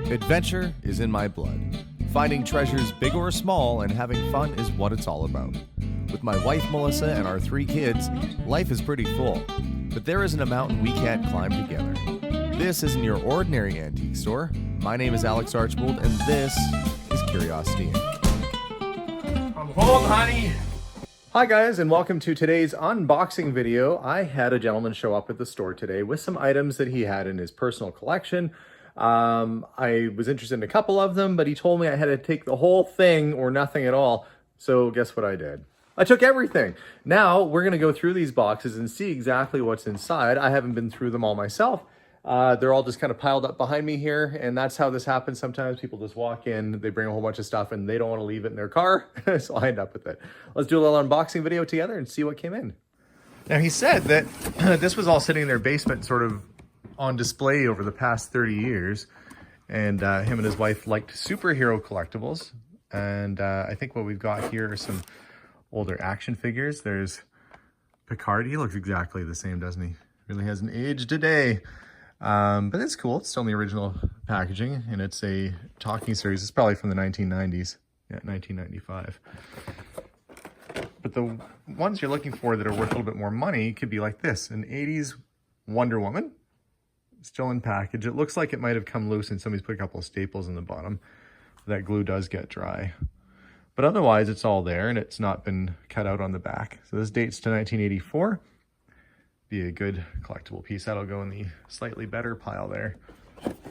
Adventure is in my blood. Finding treasures big or small and having fun is what it's all about. With my wife Melissa and our 3 kids, life is pretty full. But there isn't a mountain we can't climb together. This isn't your ordinary antique store. My name is Alex Archbold and this is Curiosity Inc. I'm home, honey! Hi guys, and welcome to today's unboxing video. I had a gentleman show up at the store today with some items that he had in his personal collection. I was interested in a couple of them, but he told me I had to take the whole thing or nothing at all. So guess what I did? I took everything. Now we're going to go through these boxes and see exactly what's inside. I haven't been through them all myself. They're all just kind of piled up behind me here, and that's how this happens sometimes. People just walk in, they bring a whole bunch of stuff, and they don't want to leave it in their car, so I end up with it. Let's do a little unboxing video together and see what came in. Now, he said that this was all sitting in their basement, sort of on display over the past 30 years, and him and his wife liked superhero collectibles, and I think what we've got here are some older action figures. There's Picard. He looks exactly the same, doesn't he? Really hasn't aged a day. But it's cool. It's still in the original packaging, and it's a talking series. It's probably from the 1990s. Yeah, 1995. But the ones you're looking for that are worth a little bit more money could be like this. An 80s Wonder Woman. Still in package. It looks like it might have come loose and somebody's put a couple of staples in the bottom. That glue does get dry. But otherwise, it's all there, and it's not been cut out on the back. So this dates to 1984. Be a good collectible piece. That'll go in the slightly better pile there.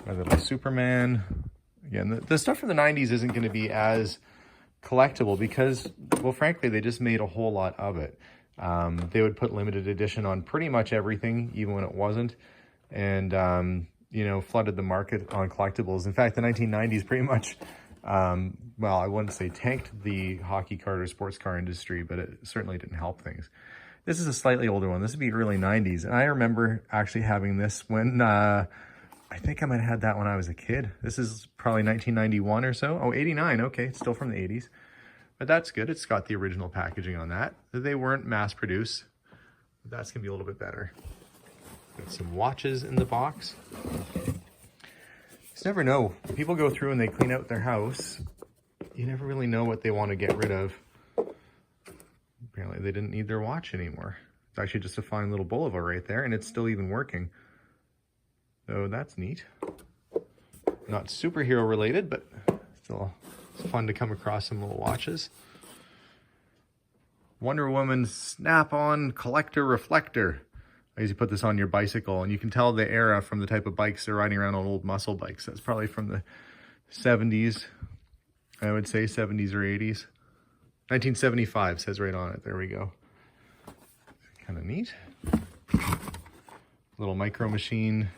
My little Superman. Again, the stuff from the 90s isn't going to be as collectible because, well, frankly, they just made a whole lot of it. They would put limited edition on pretty much everything, even when it wasn't. And, you know, flooded the market on collectibles. In fact, the 1990s pretty much, well, I wouldn't say tanked the hockey card or sports car industry, but it certainly didn't help things. This is a slightly older one. This would be early 90s. And I remember actually having this when, I think I might have had that when I was a kid. This is probably 1991 or so. Oh, 89. Okay, it's still from the 80s. But that's good. It's got the original packaging on that. They weren't mass produced. But that's going to be a little bit better. Got some watches in the box. You just never know. When people go through and they clean out their house, you never really know what they want to get rid of. Apparently they didn't need their watch anymore. It's actually just a fine little Bulova right there, and it's still even working. So that's neat. Not superhero related, but still it's fun to come across some little watches. Wonder Woman Snap-on Collector Reflector. I usually put this on your bicycle, and you can tell the era from the type of bikes they're riding around on, old muscle bikes. That's probably from the 70s, I would say 70s or 80s. 1975 says right on it. There we go. Kind of neat. Little Micro Machine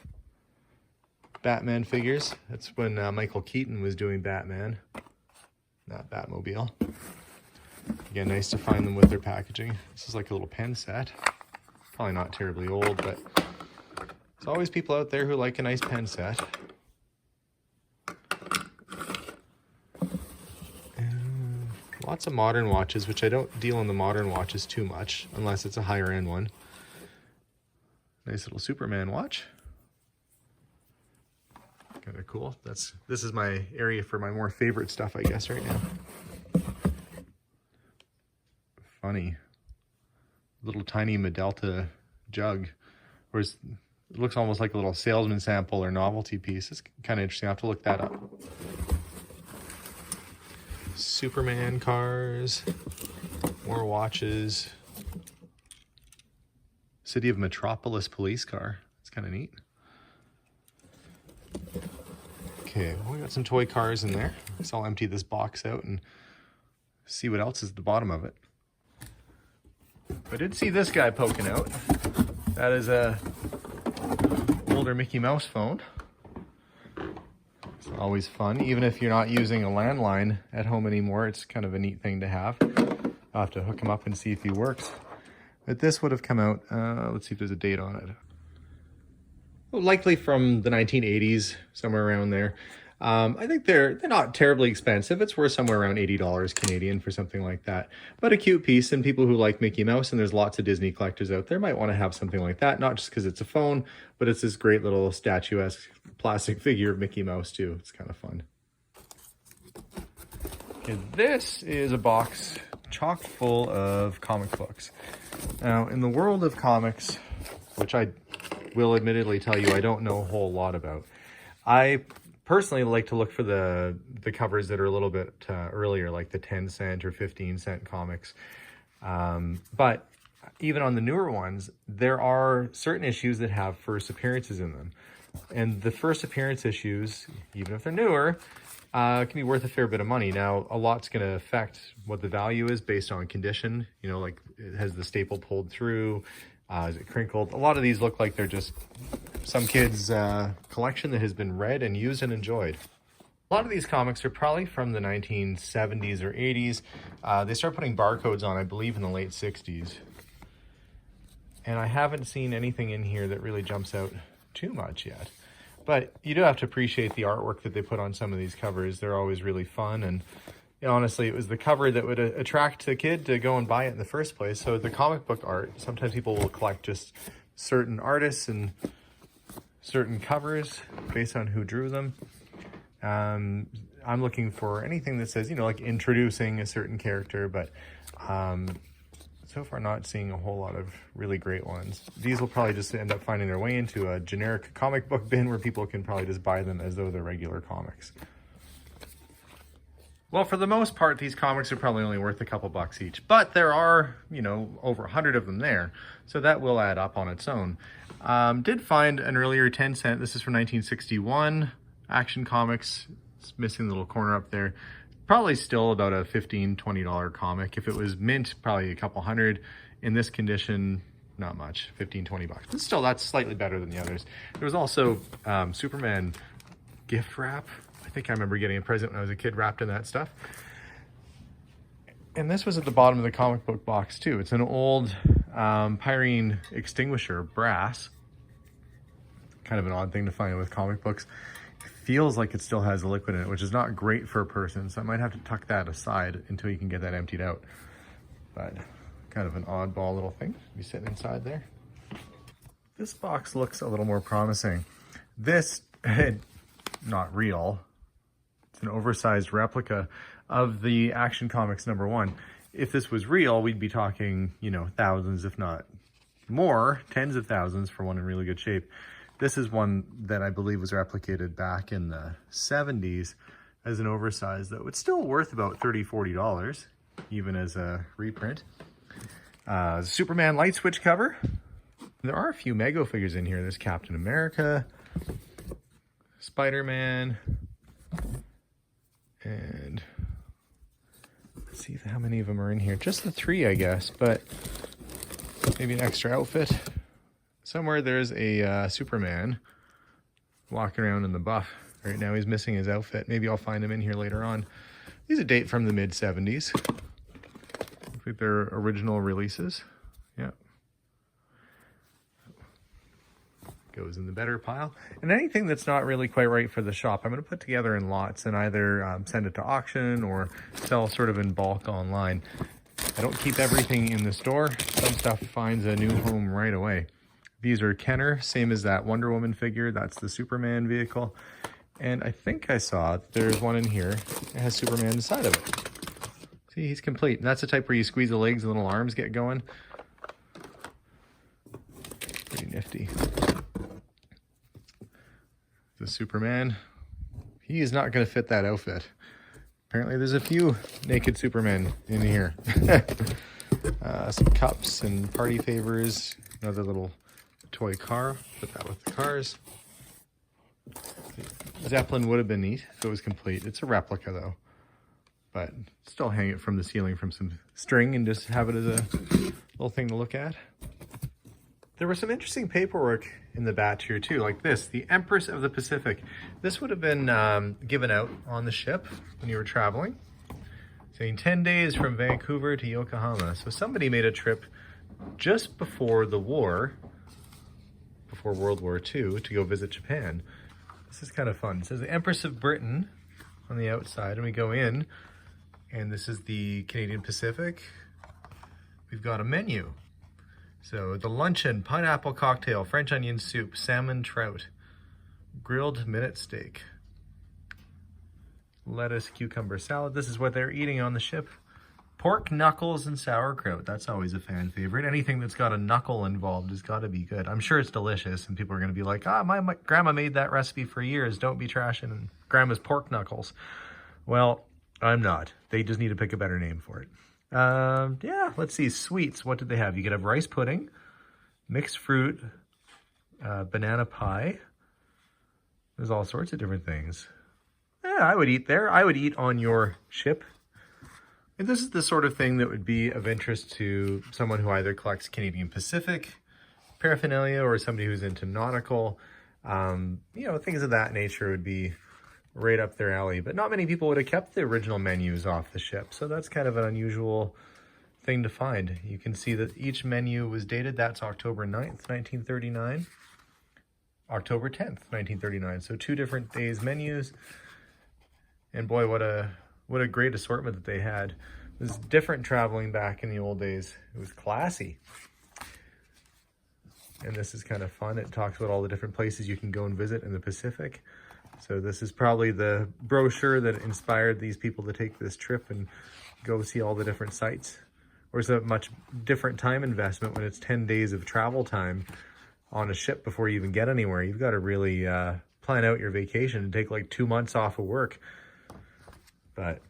Batman figures. That's when Michael Keaton was doing Batman, not Batmobile. Again, nice to find them with their packaging. This is like a little pen set. Probably not terribly old, but there's always people out there who like a nice pen set. And lots of modern watches, which I don't deal in the modern watches too much, unless it's a higher end one. Nice little Superman watch. Kind of cool. This is my area for my more favorite stuff, I guess, right now. Funny. Little tiny Medelta jug, whereas it looks almost like a little salesman sample or novelty piece. It's kind of interesting. I'll have to look that up. Superman cars, more watches. City of Metropolis police car. It's kind of neat. Okay, well, we got some toy cars in there. So I'll empty this box out and see what else is at the bottom of it. I did see this guy poking out. That is a older Mickey Mouse phone. It's always fun, even if you're not using a landline at home anymore. It's kind of a neat thing to have. I'll have to hook him up and see if he works. But this would have come out, let's see if there's a date on it. likely from the 1980s, somewhere around there. I think they're not terribly expensive. It's worth somewhere around $80 Canadian for something like that. But a cute piece, and people who like Mickey Mouse, and there's lots of Disney collectors out there, might want to have something like that, not just because it's a phone, but it's this great little statuesque plastic figure of Mickey Mouse too. It's kind of fun. Okay, this is a box chock full of comic books. Now, in the world of comics, which I will admittedly tell you I don't know a whole lot about, I personally like to look for the covers that are a little bit earlier, like the 10-cent or 15-cent comics. But even on the newer ones, there are certain issues that have first appearances in them. And the first appearance issues, even if they're newer, can be worth a fair bit of money. Now, a lot's going to affect what the value is based on condition. You know, like, has the staple pulled through? Is it crinkled? A lot of these look like they're just some kid's collection that has been read and used and enjoyed. A lot of these comics are probably from the 1970s or 80s. They start putting barcodes on, I believe, in the late 60s. And I haven't seen anything in here that really jumps out too much yet. But you do have to appreciate the artwork that they put on some of these covers. They're always really fun, and honestly, it was the cover that would attract the kid to go and buy it in the first place. So the comic book art, sometimes people will collect just certain artists and certain covers based on who drew them. I'm looking for anything that says, like introducing a certain character, but so far not seeing a whole lot of really great ones. These will probably just end up finding their way into a generic comic book bin where people can probably just buy them as though they're regular comics. Well, for the most part, these comics are probably only worth a couple bucks each, but there are, over 100 of them there, so that will add up on its own. Did find an earlier 10-cent, this is from 1961, Action Comics. It's missing the little corner up there. Probably still about a $15, $20 comic. If it was mint, probably a couple hundred. In this condition, not much, 15, 20 bucks. But still, that's slightly better than the others. There was also Superman gift wrap. I think I remember getting a present when I was a kid wrapped in that stuff. And this was at the bottom of the comic book box too. It's an old Pyrene extinguisher, brass. Kind of an odd thing to find with comic books. It feels like it still has a liquid in it, which is not great for a person. So I might have to tuck that aside until you can get that emptied out. But kind of an oddball little thing to be sitting inside there. This box looks a little more promising. This, not real. It's an oversized replica of the Action Comics #1. If this was real, we'd be talking, thousands, if not more, tens of thousands for one in really good shape. This is one that I believe was replicated back in the 70s as an oversized, though it's still worth about $30, $40, even as a reprint. Superman light switch cover. There are a few Mego figures in here. There's Captain America, Spider-Man, and let's see how many of them are in here. Just the 3, I guess, but maybe an extra outfit. Somewhere there's a Superman walking around in the buff. Right now he's missing his outfit. Maybe I'll find him in here later on. These are date from the mid-70s. Looks like they're original releases. Yeah. Goes in the better pile. And anything that's not really quite right for the shop, I'm going to put together in lots and either send it to auction or sell sort of in bulk online. I don't keep everything in the store. Some stuff finds a new home right away. These are Kenner, same as that Wonder Woman figure. That's the Superman vehicle. And I think I saw there's one in here that has Superman inside of it. See, he's complete. And that's the type where you squeeze the legs and little arms get going. Pretty nifty. The Superman, he is not going to fit that outfit. Apparently there's a few naked Supermen in here. Some cups and party favors. Another little toy car. Put that with the cars. Zeppelin would have been neat if it was complete. It's a replica though. But still hang it from the ceiling from some string and just have it as a little thing to look at. There was some interesting paperwork in the batch here too, like this, the Empress of the Pacific. This would have been given out on the ship when you were traveling, saying 10 days from Vancouver to Yokohama. So somebody made a trip just before the war, before World War II to go visit Japan. This is kind of fun. It says the Empress of Britain on the outside, and we go in, and this is the Canadian Pacific. We've got a menu. So the luncheon, pineapple cocktail, French onion soup, salmon trout, grilled minute steak, lettuce, cucumber salad. This is what they're eating on the ship. Pork knuckles and sauerkraut. That's always a fan favorite. Anything that's got a knuckle involved has got to be good. I'm sure it's delicious, and people are going to be like, my grandma made that recipe for years. Don't be trashing grandma's pork knuckles. Well, I'm not. They just need to pick a better name for it. Yeah, let's see. Sweets. What did they have? You could have rice pudding, mixed fruit, banana pie. There's all sorts of different things. Yeah, I would eat there. I would eat on your ship. And this is the sort of thing that would be of interest to someone who either collects Canadian Pacific paraphernalia or somebody who's into nautical. Things of that nature would be right up their alley. But not many people would have kept the original menus off the ship. So that's kind of an unusual thing to find. You can see that each menu was dated. That's October 9th, 1939. October 10th, 1939. So 2 different days menus. And boy, what a great assortment that they had. It was different traveling back in the old days. It was classy. And this is kind of fun. It talks about all the different places you can go and visit in the Pacific. So this is probably the brochure that inspired these people to take this trip and go see all the different sites. Or it's a much different time investment when it's 10 days of travel time on a ship before you even get anywhere. You've got to really plan out your vacation and take like 2 months off of work. But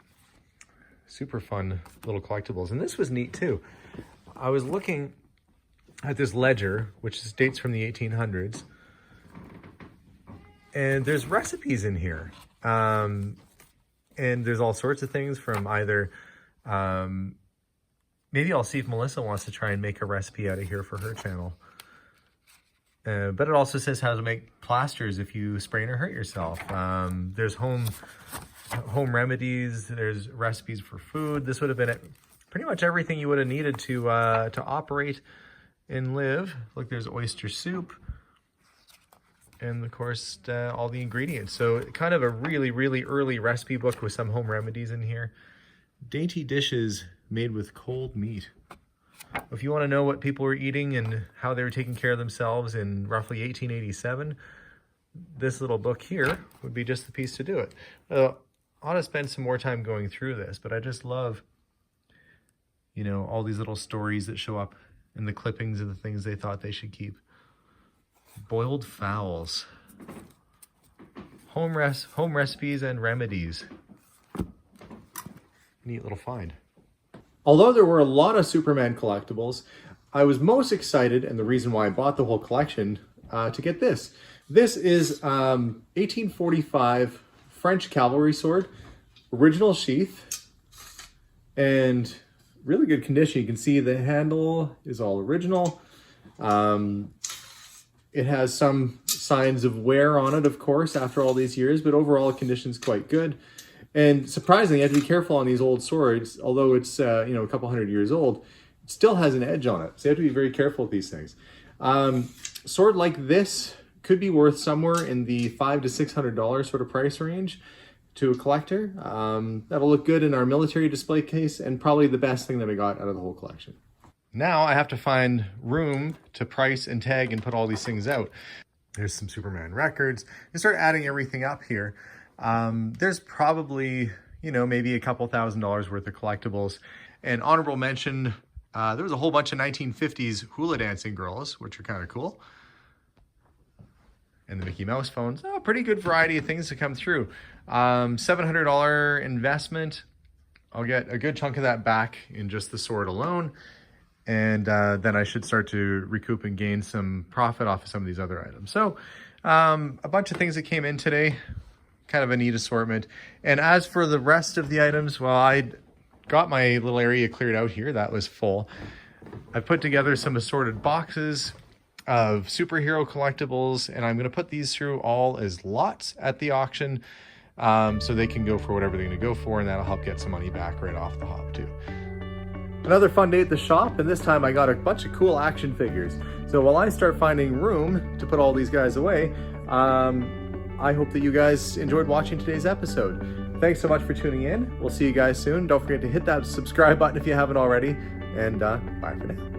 super fun little collectibles. And this was neat too. I was looking at this ledger, which dates from the 1800s. And there's recipes in here. And there's all sorts of things from either... maybe I'll see if Melissa wants to try and make a recipe out of here for her channel. But it also says how to make plasters if you sprain or hurt yourself. There's home remedies. There's recipes for food. This would have been pretty much everything you would have needed to operate and live. Look, there's oyster soup. And of course, all the ingredients. So kind of a really, really early recipe book with some home remedies in here. Dainty dishes made with cold meat. If you want to know what people were eating and how they were taking care of themselves in roughly 1887, this little book here would be just the piece to do it. I ought to spend some more time going through this, but I just love, all these little stories that show up in the clippings of the things they thought they should keep. Boiled fowls. Home recipes and remedies. Neat little find. Although there were a lot of Superman collectibles, I was most excited, and the reason why I bought the whole collection, to get this. This is 1845 French cavalry sword, original sheath, and really good condition. You can see the handle is all original. It has some signs of wear on it, of course, after all these years, but overall condition's quite good. And surprisingly, you have to be careful on these old swords. Although it's a couple hundred years old, it still has an edge on it. So you have to be very careful with these things. Sword like this could be worth somewhere in the $500 to $600 sort of price range to a collector. That'll look good in our military display case, and probably the best thing that we got out of the whole collection. Now I have to find room to price and tag and put all these things out. There's some Superman records. You start adding everything up here. There's probably, maybe a couple $1,000s worth of collectibles. And honorable mention, there was a whole bunch of 1950s hula dancing girls, which are kind of cool. And the Mickey Mouse phones. Oh, pretty good variety of things to come through. $700 investment. I'll get a good chunk of that back in just the sword alone. And then I should start to recoup and gain some profit off of some of these other items. So a bunch of things that came in today. Kind of a neat assortment. And as for the rest of the items, well, I got my little area cleared out here. That was full. I put together some assorted boxes of superhero collectibles, and I'm going to put these through all as lots at the auction, so they can go for whatever they're going to go for, and that'll help get some money back right off the hop too. another fun day at the shop, and this time I got a bunch of cool action figures. So while I start finding room to put all these guys away, I hope that you guys enjoyed watching today's episode. Thanks so much for tuning in. We'll see you guys soon. Don't forget to hit that subscribe button if you haven't already, and bye for now.